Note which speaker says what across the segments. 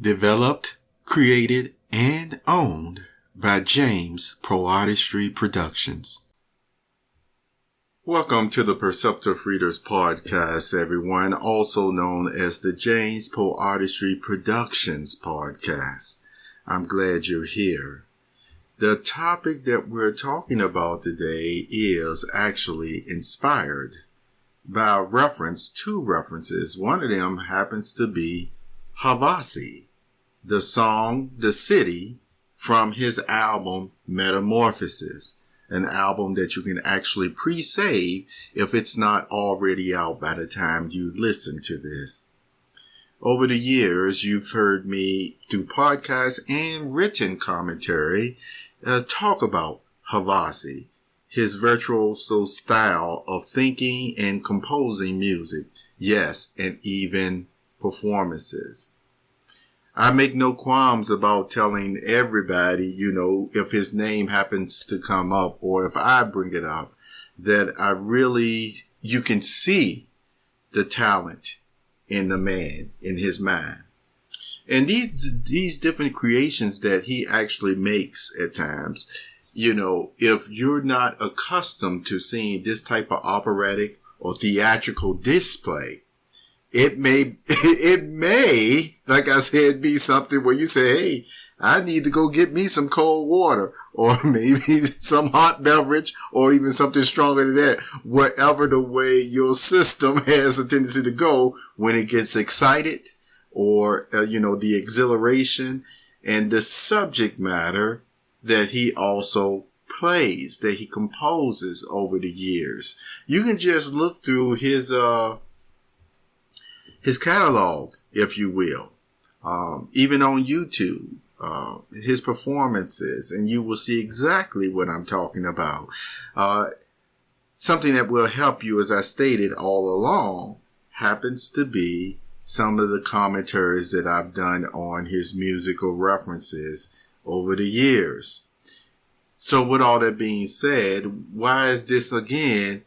Speaker 1: Developed, created, and owned by James PoeArtistry Productions. Welcome to the Perceptive Readers Podcast, everyone, also known as the James PoeArtistry Productions Podcast. I'm glad you're here. The topic that we're talking about today is actually inspired by two references. One of them happens to be Havasi, the song, The City, from his album Metamorphosis, an album that you can actually pre-save if it's not already out by the time you listen to this. Over the years, you've heard me do podcasts and written commentary talk about Havasi, his virtuoso style of thinking and composing music, yes, and even performances. I make no qualms about telling everybody, if his name happens to come up or if I bring it up, that you can see the talent in the man, in his mind. And these different creations that he actually makes at times, if you're not accustomed to seeing this type of operatic or theatrical display, it may, like I said, be something where you say, hey, I need to go get me some cold water or maybe some hot beverage or even something stronger than that. Whatever the way your system has a tendency to go when it gets excited or, the exhilaration and the subject matter that he also plays, that he composes over the years. You can just look through his catalog, if you will, even on YouTube, his performances, and you will see exactly what I'm talking about. Something that will help you, as I stated all along, happens to be some of the commentaries that I've done on his musical references over the years. So with all that being said, why is this again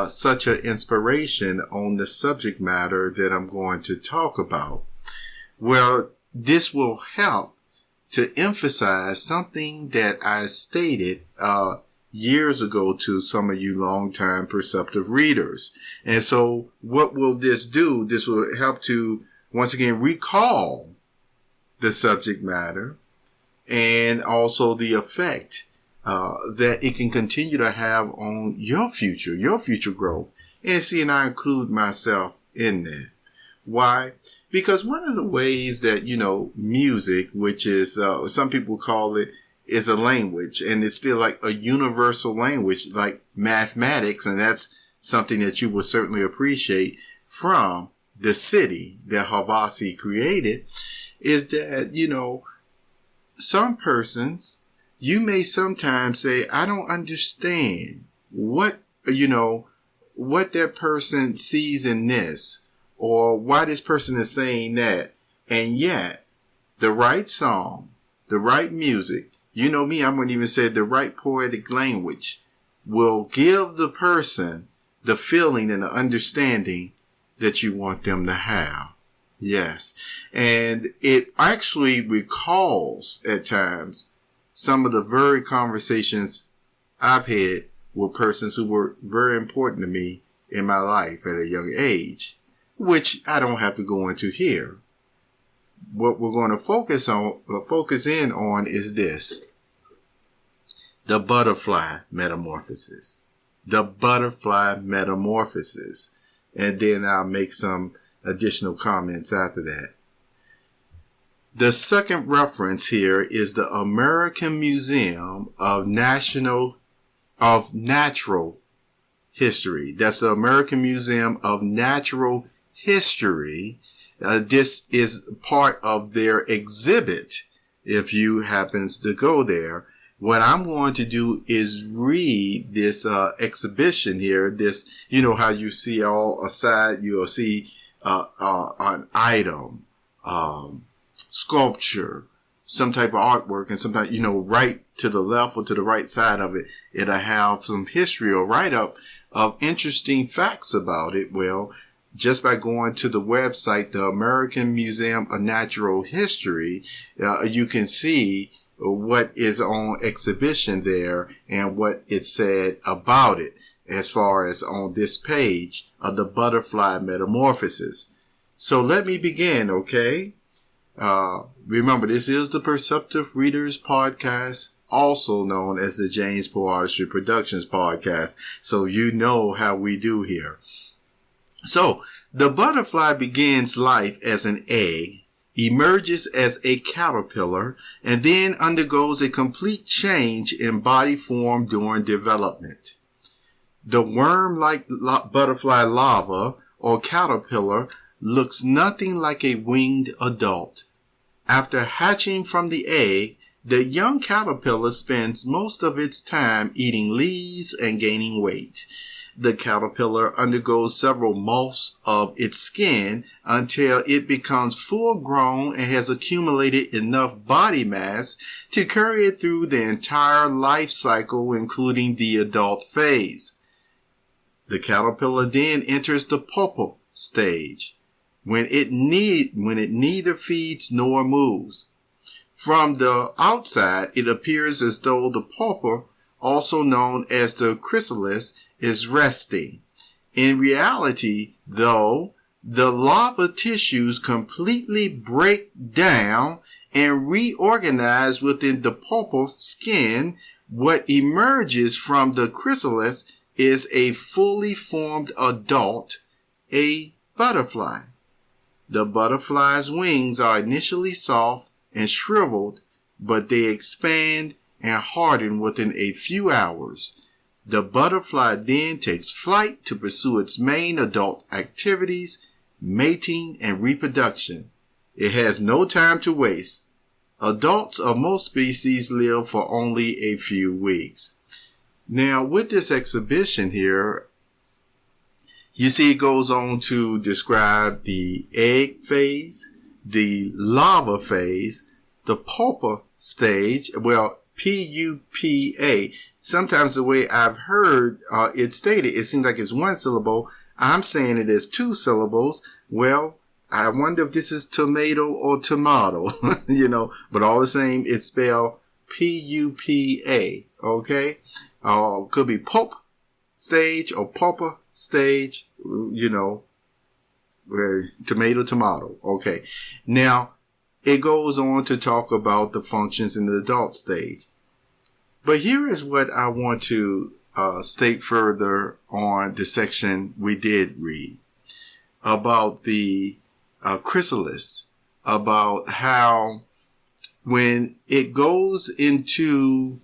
Speaker 1: such an inspiration on the subject matter that I'm going to talk about? Well, this will help to emphasize something that I stated years ago to some of you longtime perceptive readers. And so what will this do? This will help to once again recall the subject matter and also the effect that it can continue to have on your future growth. And I include myself in that. Why? Because one of the ways that, music, which is, some people call it, is a language, and it's still like a universal language, like mathematics, and that's something that you will certainly appreciate from the city that Havasi created, is that, some persons, you may sometimes say, I don't understand what that person sees in this or why this person is saying that. And yet the right song, the right music, I wouldn't even say the right poetic language will give the person the feeling and the understanding that you want them to have. Yes. And it actually recalls at times some of the very conversations I've had with persons who were very important to me in my life at a young age, which I don't have to go into here. What we're going to focus in on is this: the butterfly metamorphosis. The butterfly metamorphosis. And then I'll make some additional comments after that. The second reference here is the American Museum of Natural History. That's the American Museum of Natural History. This is part of their exhibit if you happens to go there. What I'm going to do is read this exhibition here. This, how you see all aside, you'll see an item, sculpture, some type of artwork, and sometimes, right to the left or to the right side of it, it'll have some history or write-up of interesting facts about it. Well, just by going to the website, the American Museum of Natural History, you can see what is on exhibition there and what it said about it as far as on this page of the butterfly metamorphosis. So let me begin, okay? Remember, this is the Perceptive Readers Podcast, also known as the James PoeArtistry Productions Podcast. So you know how we do here. So the butterfly begins life as an egg, emerges as a caterpillar, and then undergoes a complete change in body form during development. The worm-like butterfly larva or caterpillar looks nothing like a winged adult. After hatching from the egg, the young caterpillar spends most of its time eating leaves and gaining weight. The caterpillar undergoes several molts of its skin until it becomes full grown and has accumulated enough body mass to carry it through the entire life cycle, including the adult phase. The caterpillar then enters the pupa stage, when it neither feeds nor moves. From the outside, it appears as though the pupa, also known as the chrysalis, is resting. In reality, though, the larva tissues completely break down and reorganize within the pupa skin. What emerges from the chrysalis is a fully formed adult, a butterfly. The butterfly's wings are initially soft and shriveled, but they expand and harden within a few hours. The butterfly then takes flight to pursue its main adult activities, mating and reproduction. It has no time to waste. Adults of most species live for only a few weeks. Now, with this exhibition here, you see it goes on to describe the egg phase, the larva phase, the pupa stage, P-U-P-A. Sometimes the way I've heard it stated, it seems like it's one syllable. I'm saying it is two syllables. Well, I wonder if this is tomato or tomato, but all the same, it's spelled P-U-P-A, okay? Could be pulp stage or pupa stage, tomato, okay. Now, it goes on to talk about the functions in the adult stage. But here is what I want to state further on the section we did read about the chrysalis, about how when it goes into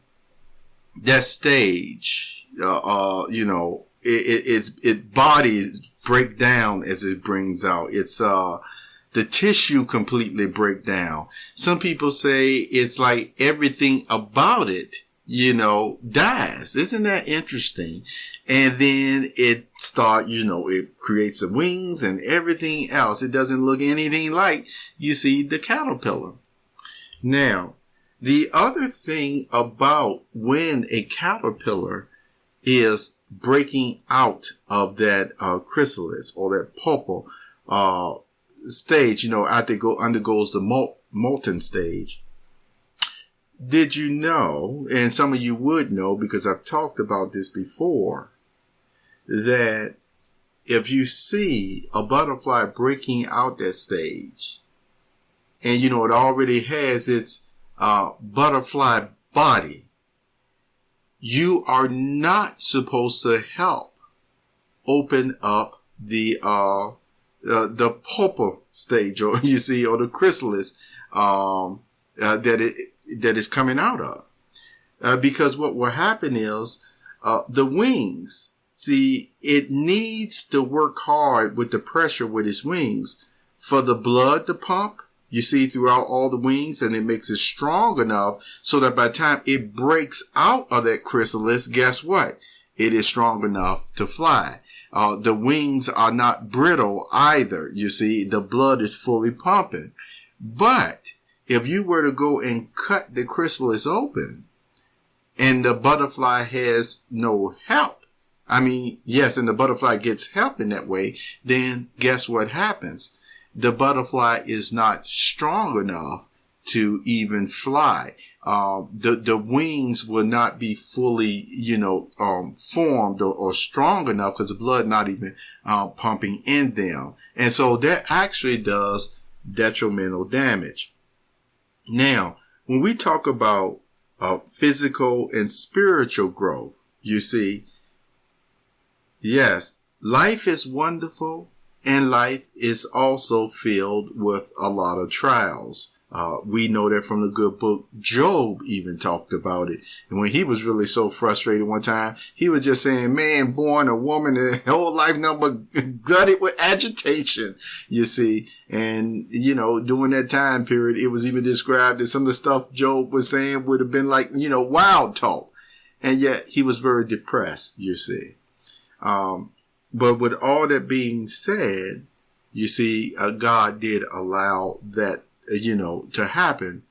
Speaker 1: that stage, its bodies break down as it brings out. It's the tissue completely break down. Some people say it's like everything about it, dies. Isn't that interesting? And then it it creates the wings and everything else. It doesn't look anything like you see the caterpillar. Now, the other thing about when a caterpillar is breaking out of that chrysalis or that pupa stage, after it undergoes the molten stage. Did you know, and some of you would know because I've talked about this before, that if you see a butterfly breaking out that stage, and it already has its butterfly body, you are not supposed to help open up the pupa stage, or the chrysalis that is coming out of, because what will happen is the wings. See, it needs to work hard with the pressure with its wings for the blood to pump. You see, throughout all the wings, and it makes it strong enough so that by the time it breaks out of that chrysalis, guess what? It is strong enough to fly. The wings are not brittle either. You see, the blood is fully pumping. But if you were to go and cut the chrysalis open and the butterfly has no help, I mean, yes, and the butterfly gets help in that way, then guess what happens? The butterfly is not strong enough to even fly. The wings will not be fully, formed or strong enough because the blood not even pumping in them. And so that actually does detrimental damage. Now, when we talk about physical and spiritual growth, you see, yes, life is wonderful and life is also filled with a lot of trials. We know that from the good book. Job even talked about it. And when he was really so frustrated one time, he was just saying, man, born a woman, and whole life number gutted with agitation, you see. And, during that time period, it was even described that some of the stuff Job was saying would have been like, wild talk. And yet he was very depressed, you see. But with all that being said, you see, God did allow that, to happen.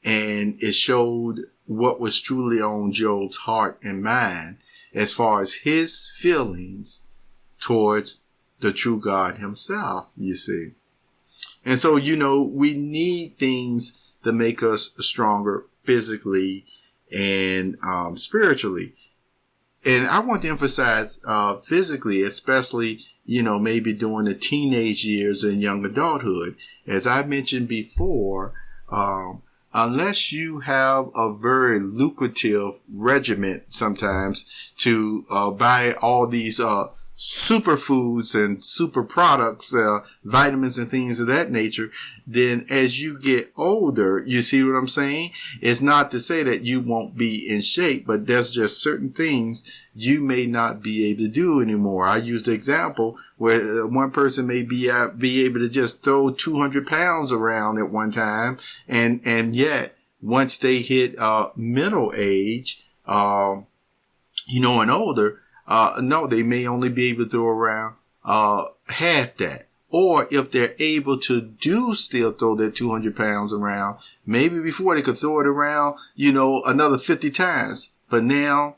Speaker 1: And it showed what was truly on Job's heart and mind as far as his feelings towards the true God himself, you see. And so, we need things to make us stronger physically and spiritually. And I want to emphasize physically, especially, maybe during the teenage years and young adulthood. As I mentioned before, unless you have a very lucrative regimen sometimes to buy all these superfoods and super products, vitamins and things of that nature, then as you get older, you see what I'm saying? It's not to say that you won't be in shape, but there's just certain things you may not be able to do anymore. I used the example where one person may be able to just throw 200 pounds around at one time, and yet once they hit middle age, and older, no, they may only be able to throw around half that. Or if they're able to still throw that 200 pounds around, maybe before they could throw it around, another 50 times. But now,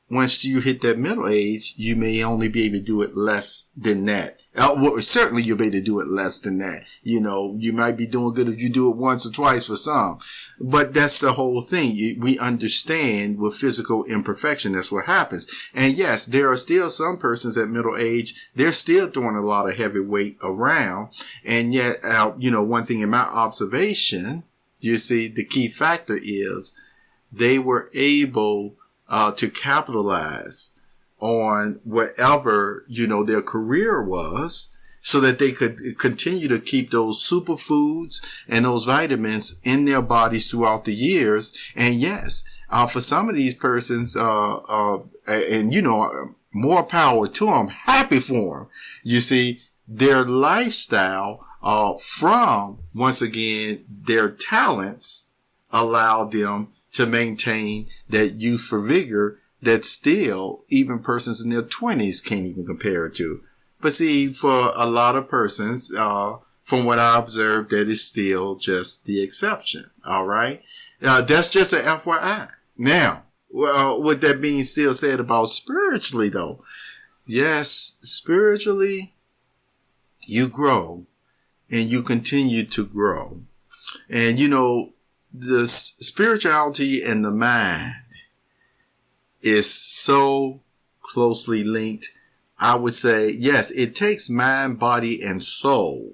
Speaker 1: once you hit that middle age, you may only be able to do it less than that. Well, certainly you'll be able to do it less than that. You might be doing good if you do it once or twice for some. But that's the whole thing. We understand with physical imperfection, that's what happens. And yes, there are still some persons at middle age, they're still throwing a lot of heavy weight around. And yet, one thing in my observation, you see, the key factor is they were able to capitalize on whatever, their career was, so that they could continue to keep those superfoods and those vitamins in their bodies throughout the years. And yes, for some of these persons, more power to them, happy for them. You see, their lifestyle, from, once again, their talents allowed them to maintain that youthful vigor that still even persons in their 20s can't even compare it to. But see, for a lot of persons, from what I observed, that is still just the exception. All right. That's just an FYI. Now, with that being still said about spiritually though, yes, spiritually you grow and you continue to grow. And the spirituality and the mind is so closely linked. I would say, yes, it takes mind, body, and soul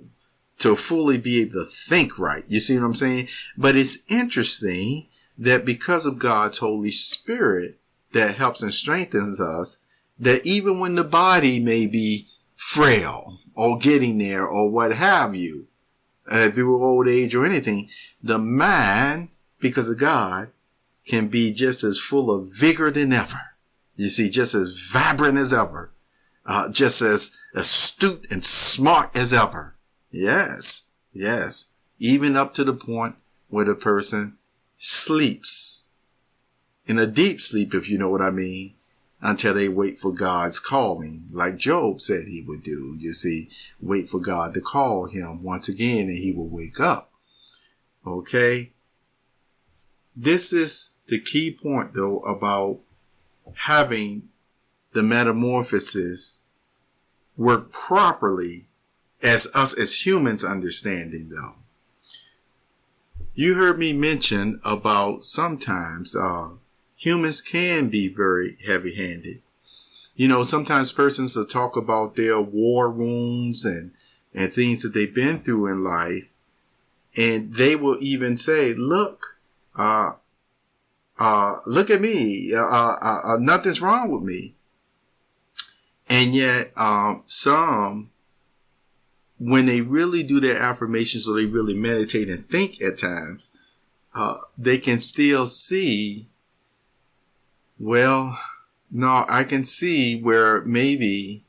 Speaker 1: to fully be able to think right. You see what I'm saying? But it's interesting that because of God's Holy Spirit that helps and strengthens us, that even when the body may be frail or getting there or what have you, through old age or anything, the mind, because of God, can be just as full of vigor than ever. You see, just as vibrant as ever. Just as astute and smart as ever. Yes. Even up to the point where the person sleeps. In a deep sleep, if you know what I mean. Until they wait for God's calling. Like Job said he would do. You see, wait for God to call him once again and he will wake up. Okay. This is the key point though about having the metamorphosis work properly as us as humans understanding though. You heard me mention about sometimes humans can be very heavy-handed. You know, sometimes persons will talk about their war wounds and things that they've been through in life. And they will even say, look at me. Nothing's wrong with me. And yet, some, when they really do their affirmations or they really meditate and think at times, they can still see, well, no, I can see where maybe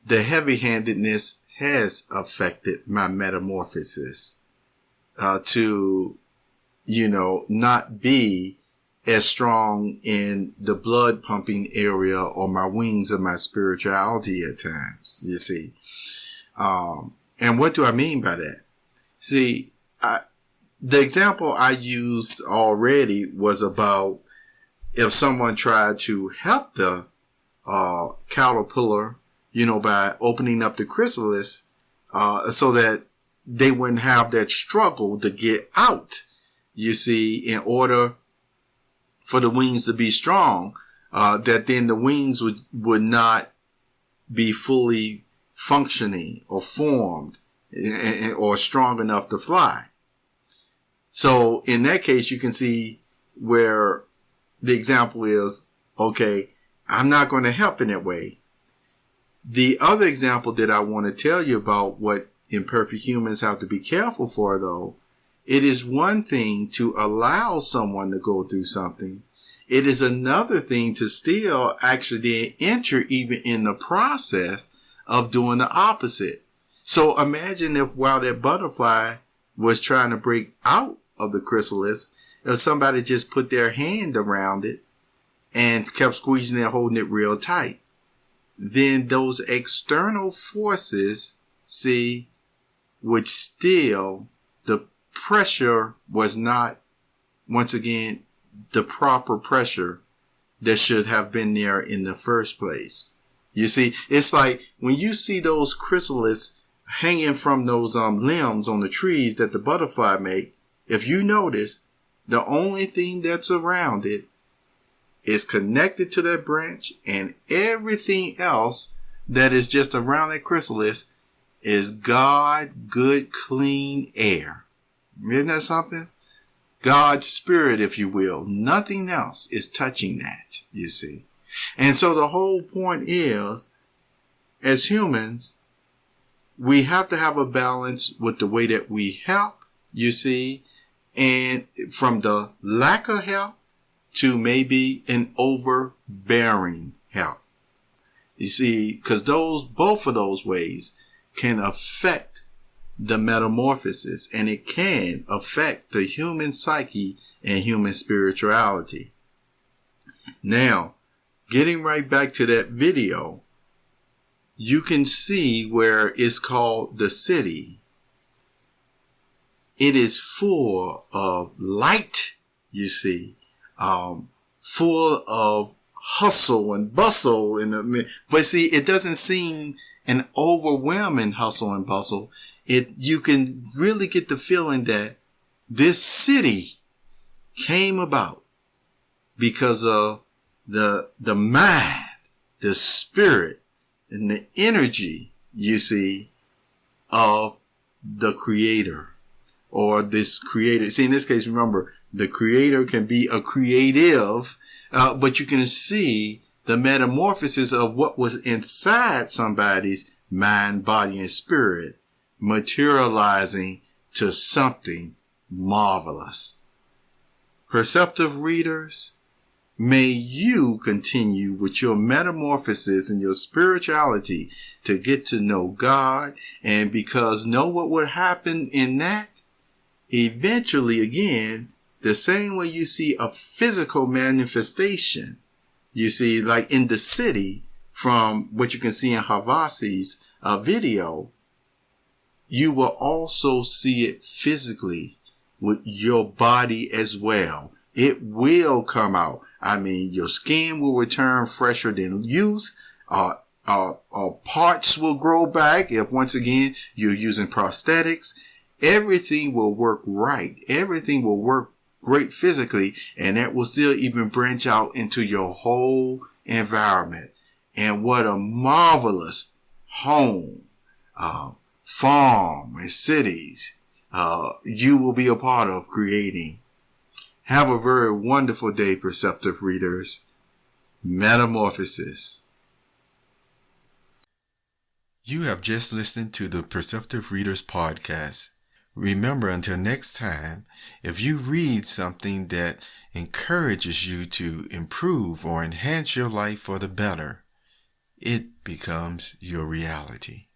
Speaker 1: the heavy-handedness has affected my metamorphosis to, not be as strong in the blood pumping area or my wings of my spirituality at times, you see. And what do I mean by that? See, the example I used already was about if someone tried to help the caterpillar, by opening up the chrysalis, so that they wouldn't have that struggle to get out, you see, in order for the wings to be strong, that then the wings would not be fully functioning or formed or strong enough to fly. So in that case, you can see where the example is, okay, I'm not going to help in that way. The other example that I want to tell you about what imperfect humans have to be careful for, though, it is one thing to allow someone to go through something. It is another thing to still actually enter even in the process of doing the opposite. So imagine if while that butterfly was trying to break out of the chrysalis, if somebody just put their hand around it and kept squeezing it, holding it real tight, then those external forces, would still, the pressure was not, once again, the proper pressure that should have been there in the first place. You see, it's like when you see those chrysalis hanging from those limbs on the trees that the butterfly make, if you notice, the only thing that's around it is connected to that branch, and everything else that is just around that chrysalis is good, clean air. Isn't that something? God's spirit, if you will. Nothing else is touching that, you see. And so the whole point is, as humans, we have to have a balance with the way that we help, you see, and from the lack of help to maybe an overbearing help. You see, because both of those ways can affect the metamorphosis, and it can affect the human psyche and human spirituality. Now, getting right back to that video, you can see where it's called the city. It is full of light, you see, full of hustle and bustle but see, it doesn't seem an overwhelming hustle and bustle. You can really get the feeling that this city came about because of the mind, the spirit, and the energy, you see, of the creator or this creator. See, in this case, remember, the creator can be a creative, but you can see the metamorphosis of what was inside somebody's mind, body, and spirit materializing to something marvelous. Perceptive readers, may you continue with your metamorphosis and your spirituality to get to know God, and because know what would happen in that? Eventually, again, the same way you see a physical manifestation, you see, like in the city, from what you can see in Havasi's video, you will also see it physically with your body as well. It will come out. I mean, your skin will return fresher than youth. Parts will grow back if, once again, you're using prosthetics. Everything will work right. Everything will work great physically, and that will still even branch out into your whole environment. And what a marvelous home, farm, and cities you will be a part of creating. Have a very wonderful day, Perceptive Readers. Metamorphosis. You have just listened to the Perceptive Readers podcast. Remember, until next time, if you read something that encourages you to improve or enhance your life for the better, it becomes your reality.